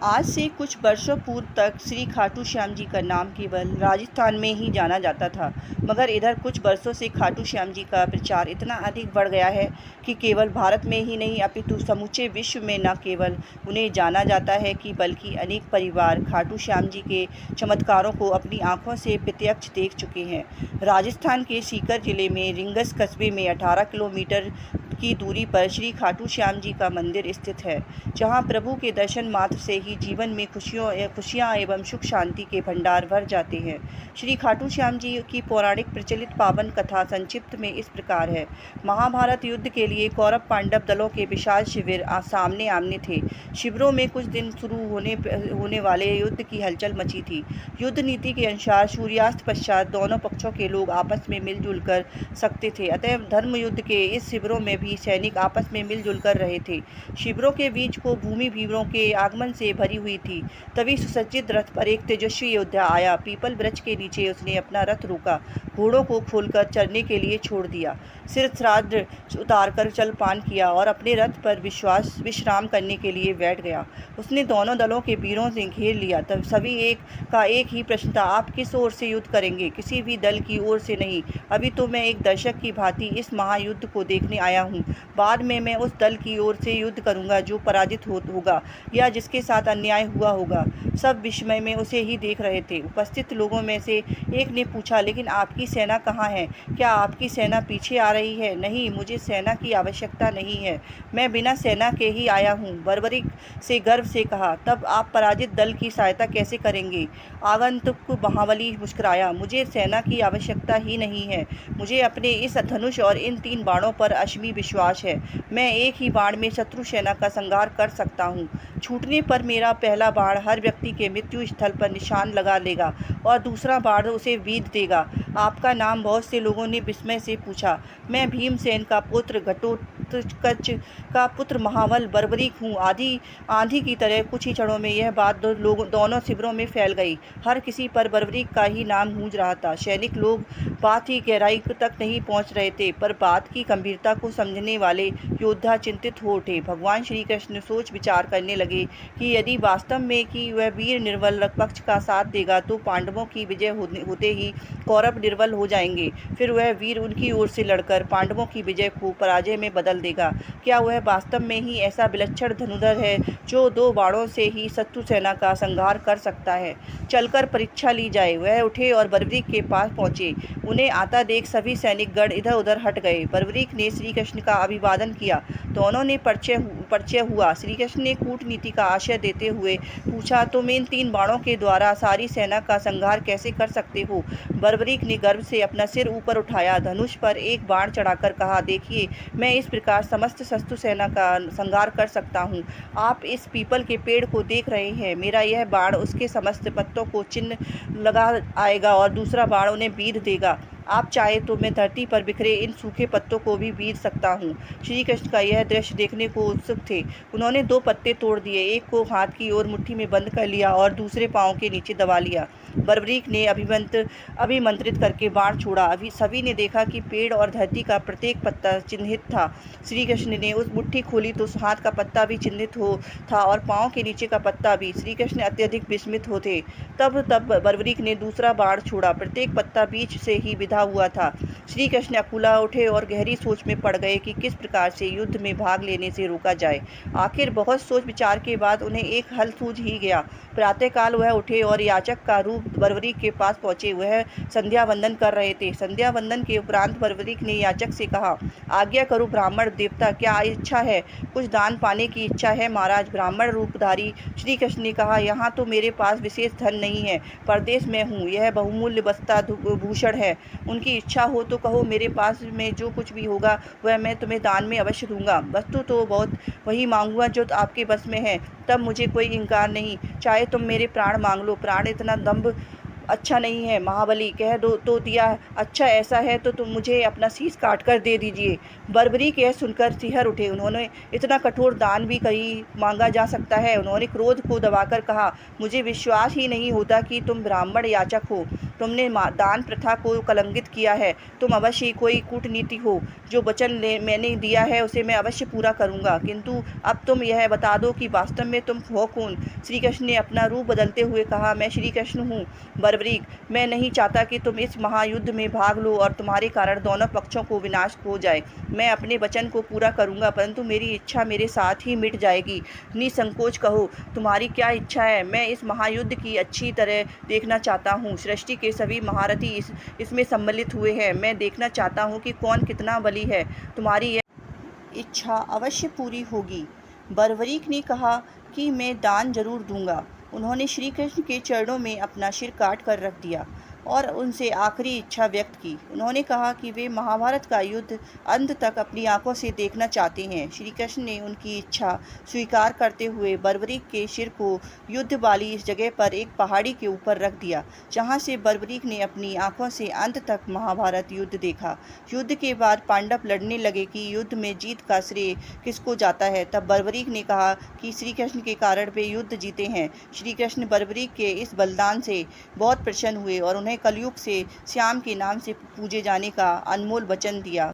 आज से कुछ वर्षों पूर्व तक श्री खाटू श्याम जी का नाम केवल राजस्थान में ही जाना जाता था, मगर इधर कुछ वर्षों से खाटू श्याम जी का प्रचार इतना अधिक बढ़ गया है कि केवल भारत में ही नहीं अपितु समूचे विश्व में न केवल उन्हें जाना जाता है कि बल्कि अनेक परिवार खाटू श्याम जी के चमत्कारों को अपनी आंखों से प्रत्यक्ष देख चुके हैं। राजस्थान के सीकर जिले में रिंगस कस्बे में 18 किलोमीटर की दूरी पर श्री खाटू श्याम जी का मंदिर स्थित है, जहां प्रभु के दर्शन मात्र से ही जीवन में खुशियां एवं सुख शांति के भंडार भर जाते हैं। श्री खाटू श्याम जी की पौराणिक प्रचलित पावन कथा संक्षिप्त में इस प्रकार है। महाभारत युद्ध के लिए कौरव पांडव दलों के विशाल शिविर सामने आमने थे। शिविरों में कुछ दिन शुरू होने वाले युद्ध की हलचल मची थी। युद्ध नीति के अनुसार सूर्यास्त पश्चात दोनों पक्षों के लोग आपस में मिलजुल कर सकते थे, अतः धर्म युद्ध के इस शिविरों में भी सैनिक आपस में मिलजुल कर रहे थे। शिविरों के बीच को भूमि वीरों के आगमन से भरी हुई थी। तभी सुसज्जित रथ पर एक तेजस्वी योद्धा आया। पीपल वृक्ष के नीचे उसने अपना रथ रोका, घोड़ों को खोलकर चरने के लिए छोड़ दिया, सिर श्राद्ध उतारकर जलपान किया और अपने रथ पर विश्राम करने के लिए बैठ गया। उसने दोनों दलों के वीरों से घेर लिया। तब सभी एक ही प्रश्न था, आप किस ओर से युद्ध करेंगे? किसी भी दल की ओर से नहीं। अभी तो मैं एक दर्शक की भांति इस महायुद्ध को देखने आया हूँ। बाद में मैं उस दल की ओर से युद्ध करूंगा जो पराजित होगा या जिसके साथ अन्याय हुआ होगा। सब विस्मय में उसे ही देख रहे थे। उपस्थित लोगों में से एक ने पूछा, लेकिन आपकी सेना कहाँ है? क्या आपकी सेना पीछे आ रही है? नहीं, मुझे सेना की आवश्यकता नहीं है, मैं बिना सेना के ही आया हूँ, बर्बरीक से गर्व से कहा। तब आप पराजित दल की सहायता कैसे करेंगे? आगंतुक महाबली मुस्कुराया, मुझे सेना की आवश्यकता ही नहीं है, मुझे अपने इस धनुष और इन 3 बाणों पर असीम विश्वास है। मैं एक ही बाण में शत्रु सेना का संहार कर सकता हूँ। छूटने पर मेरा पहला बाण हर व्यक्ति के मृत्यु स्थल पर निशान लगा लेगा और दूसरा बाण उसे बीध देगा। आपका नाम? बहुत से लोगों ने विस्मय से पूछा। मैं भीमसेन का पुत्र, घटोत्कच का पुत्र महाबल बर्बरीक हूँ। आंधी की तरह कुछ ही क्षणों में यह बात दोनों शिविरों में फैल गई। हर किसी पर बर्बरीक का ही नाम गूंज रहा था। सैनिक लोग बात की गहराई तक नहीं पहुँच रहे थे, पर बात की गंभीरता को समझने वाले योद्धा चिंतित हो उठे। भगवान श्री कृष्ण सोच विचार करने लगे कि यदि वास्तव में कि वह वीर निर्बल पक्ष का साथ देगा तो पांडवों की विजय होते ही कौरव निर्बल हो जाएंगे। फिर वह वीर उनकी ओर से लड़कर पांडवों की विजय को पराजय में बदल देगा। क्या वह वास्तव में ही ऐसा विलक्षण धनुर्धर है जो 2 बाणों से ही शत्रु सेना का संहार कर सकता है? चलकर परीक्षा ली जाए। वह उठे और बर्बरीक के पास पहुंचे। उन्हें आता देख सभी सैनिक गण इधर उधर हट गए। बर्बरीक ने श्री कृष्ण का अभिवादन किया। दोनों ने परिचय हुआ। श्री कृष्ण ने कूटनीति का आशय देते हुए पूछा, तुम इन 3 बाणों के द्वारा सारी सेना का संहार कैसे कर सकते हो? बर्बरीक ने गर्व से अपना सिर ऊपर उठाया, धनुष पर एक बाण चढ़ाकर कहा, देखिए, मैं इस प्रकार समस्त शत्रु सेना का संहार कर सकता हूँ। आप इस पीपल के पेड़ को देख रहे हैं, मेरा यह बाण उसके समस्त पत्तों को चिन्ह लगा आएगा और दूसरा बाण उन्हें बीध देगा। आप चाहे तो मैं धरती पर बिखरे इन सूखे पत्तों को भी बीध सकता हूँ। श्री कृष्ण का यह दृश्य देखने को उत्सुक थे। उन्होंने 2 पत्ते तोड़ दिए, एक को हाथ की ओर मुट्ठी में बंद कर लिया और दूसरे पांव के नीचे दबा लिया। बर्बरीक ने अभिमंत्रित करके बाण छोड़ा। अभी सभी ने देखा कि पेड़ और धरती का प्रत्येक पत्ता चिन्हित था। श्री कृष्ण ने उस मुट्ठी खोली तो हाथ का पत्ता भी चिन्हित था और पांव के नीचे का पत्ता भी। श्री कृष्ण अत्यधिक विस्मित होते। तब बर्बरीक ने दूसरा बाण छोड़ा। प्रत्येक पत्ता बीच से ही विधा हुआ था। श्री कृष्ण अकुला उठे और गहरी सोच में पड़ गए कि किस प्रकार से युद्ध में भाग लेने से रोका जाए। आखिर बहुत सोच विचार के बाद उन्हें एक हल सूझ ही गया। प्रातःकाल वह उठे और याचक का रूप बर्बरीक के पास पहुंचे। वह संध्या वंदन कर रहे थे। संध्या वंदन के उपरांत बर्बरीक ने याचक से कहा, आज्ञा करो ब्राह्मण देवता, क्या इच्छा है? कुछ दान पाने की इच्छा है महाराज। ब्राह्मण रूपधारी श्री कृष्ण ने कहा, यहाँ तो मेरे पास विशेष धन नहीं है, परदेश में हूँ, यह बहुमूल्य वस्ता भूषण है। उनकी इच्छा हो तो कहो, मेरे पास में जो कुछ भी होगा वह मैं तुम्हें दान में अवश्य दूंगा। वस्तु तो बहुत वही मांगूंगा जो आपके बस में है, तब मुझे कोई इनकार नहीं। चाहे तुम मेरे प्राण मांग लो, प्राण इतना दंभ अच्छा नहीं है महाबली, कह दो तो दिया। अच्छा ऐसा है तो तुम मुझे अपना शीश काट कर दे दीजिए। बर्बरीक यह सुनकर सिहर उठे। उन्होंने इतना कठोर दान भी कहीं मांगा जा सकता है? उन्होंने क्रोध को दबाकर कहा, मुझे विश्वास ही नहीं होता कि तुम ब्राह्मण याचक हो। तुमने दान प्रथा को कलंकित किया है। तुम अवश्य ही कोई कूटनीति हो। जो वचन मैंने दिया है उसे मैं अवश्य पूरा करूँगा, किंतु अब तुम यह बता दो कि वास्तव में तुम हो कौन। श्री कृष्ण ने अपना रूप बदलते हुए कहा, मैं श्री कृष्ण हूँ बर्बरीक। मैं नहीं चाहता कि तुम इस महायुद्ध में भाग लो और तुम्हारे कारण दोनों पक्षों को विनाश हो जाए। मैं अपने वचन को पूरा करूँगा, परंतु मेरी इच्छा मेरे साथ ही मिट जाएगी। निसंकोच कहो, तुम्हारी क्या इच्छा है। मैं इस महायुद्ध की अच्छी तरह देखना चाहता हूँ। सृष्टि के सभी महारथी इसमें सम्मिलित हुए हैं। मैं देखना चाहता हूँ कि कौन कितना बली है। तुम्हारी इच्छा अवश्य पूरी होगी। बर्बरीक ने कहा कि मैं दान जरूर दूंगा। उन्होंने श्री कृष्ण के चरणों में अपना सिर काट कर रख दिया और उनसे आखिरी इच्छा व्यक्त की। उन्होंने कहा कि वे महाभारत का युद्ध अंत तक अपनी आंखों से देखना चाहते हैं। श्री कृष्ण ने उनकी इच्छा स्वीकार करते हुए बर्बरीक के सिर को युद्ध वाली इस जगह पर एक पहाड़ी के ऊपर रख दिया, जहां से बर्बरीक ने अपनी आंखों से अंत तक महाभारत युद्ध देखा। युद्ध के बाद पांडव लड़ने लगे कि युद्ध में जीत का श्रेय किसको जाता है। तब बर्बरीक ने कहा कि श्री कृष्ण के कारण वे युद्ध जीते हैं। श्री कृष्ण बर्बरीक के इस बलिदान से बहुत प्रसन्न हुए और उन्हें कलयुग से श्याम के नाम से पूजे जाने का अनमोल वचन दिया।